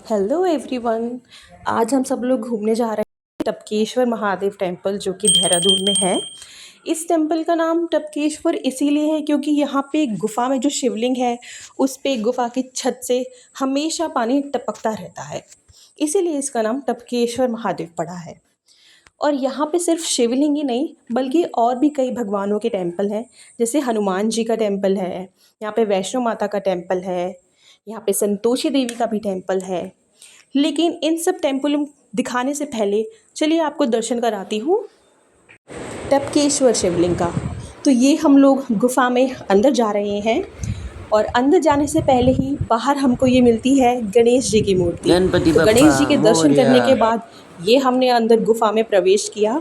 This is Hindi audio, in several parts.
Hello everyone. आज हम सब लोग घूमने जा रहे हैं टपकेश्वर महादेव टेम्पल जो कि देहरादून में है। इस टेम्पल का नाम टपकेश्वर इसीलिए है क्योंकि यहाँ पे एक गुफा में जो शिवलिंग है उस पे गुफा की छत से हमेशा पानी टपकता रहता है, इसीलिए इसका नाम टपकेश्वर महादेव पड़ा है। और यहाँ पे सिर्फ शिवलिंग ही नहीं बल्कि और भी कई भगवानों के टेम्पल हैं, जैसे हनुमान जी का टेम्पल है, यहाँ पे वैष्णो माता का टेम्पल है, यहाँ पे संतोषी देवी का भी टेम्पल है। लेकिन इन सब टेम्पल दिखाने से पहले चलिए आपको दर्शन कराती हूँ टपकेश्वर शिवलिंग का। तो ये हम लोग गुफा में अंदर जा रहे हैं और अंदर जाने से पहले ही बाहर हमको ये मिलती है गणेश जी की मूर्ति। गणपति तो गणेश जी के बप्पा दर्शन करने के मोरया। बाद ये हमने अंदर गुफा में प्रवेश किया।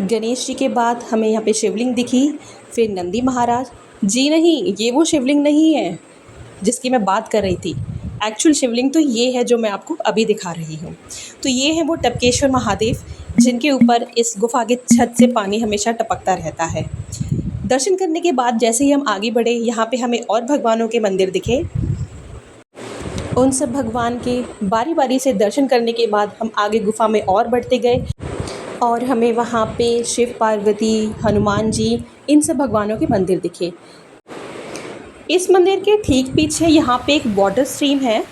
गणेश जी के बाद हमें यहाँ पे शिवलिंग दिखी, फिर नंदी महाराज जी। नहीं, ये वो शिवलिंग नहीं है जिसकी मैं बात कर रही थी। एक्चुअल शिवलिंग तो ये है जो मैं आपको अभी दिखा रही हूँ। तो ये है वो टपकेश्वर महादेव जिनके ऊपर इस गुफा के छत से पानी हमेशा टपकता रहता है। दर्शन करने के बाद जैसे ही हम आगे बढ़े यहाँ पे हमें और भगवानों के मंदिर दिखे। उन सब भगवान के बारी बारी से दर्शन करने के बाद हम आगे गुफा में और बढ़ते गए और हमें वहाँ पे शिव पार्वती, हनुमान जी, इन सब भगवानों के मंदिर दिखे। इस मंदिर के ठीक पीछे यहाँ पे एक वाटर स्ट्रीम है।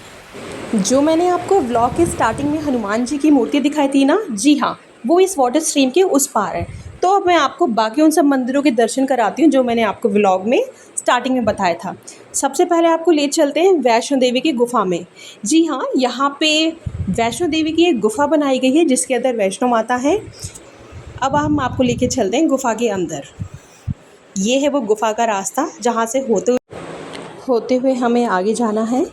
जो मैंने आपको व्लॉग के स्टार्टिंग में हनुमान जी की मूर्ति दिखाई थी ना, जी हाँ, वो इस वाटर स्ट्रीम के उस पार है। तो अब मैं आपको बाकी उन सब मंदिरों के दर्शन कराती हूँ जो मैंने आपको व्लॉग में स्टार्टिंग में बताया था। सबसे पहले आपको ले चलते हैं वैष्णो देवी की गुफा में। जी हाँ, यहाँ पे वैष्णो देवी की एक गुफा बनाई गई है जिसके अंदर वैष्णो माता है। अब हम आपको लेके चलते हैं गुफा के अंदर। ये है वो गुफा का रास्ता जहाँ से होते हुए हमें आगे जाना है।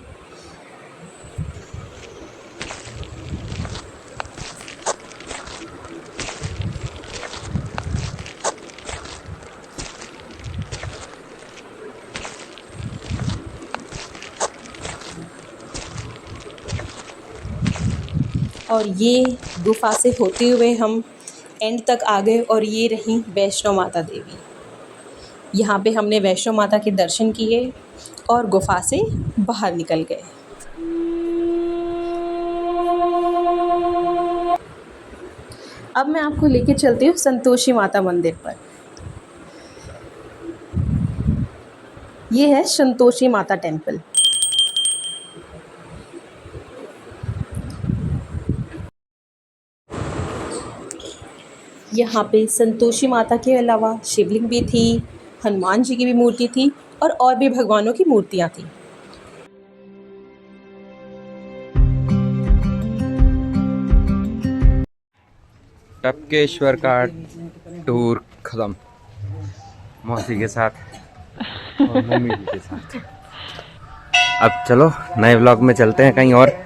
और ये गुफा से होते हुए हम एंड तक आ गए और ये रही वैष्णो माता देवी। यहाँ पे हमने वैष्णो माता के दर्शन किए और गुफा से बाहर निकल गए। अब मैं आपको लेके चलती हूँ संतोषी माता मंदिर पर। ये है संतोषी माता टेम्पल। यहाँ पे संतोषी माता के अलावा शिवलिंग भी थी, हनुमान जी की भी मूर्ति थी और भी भगवानों की मूर्तियाँ थी। टपकेश्वर का टूर खत्म, मौसी के साथ और मम्मी जी के साथ। अब चलो नए व्लॉग में चलते हैं कहीं और।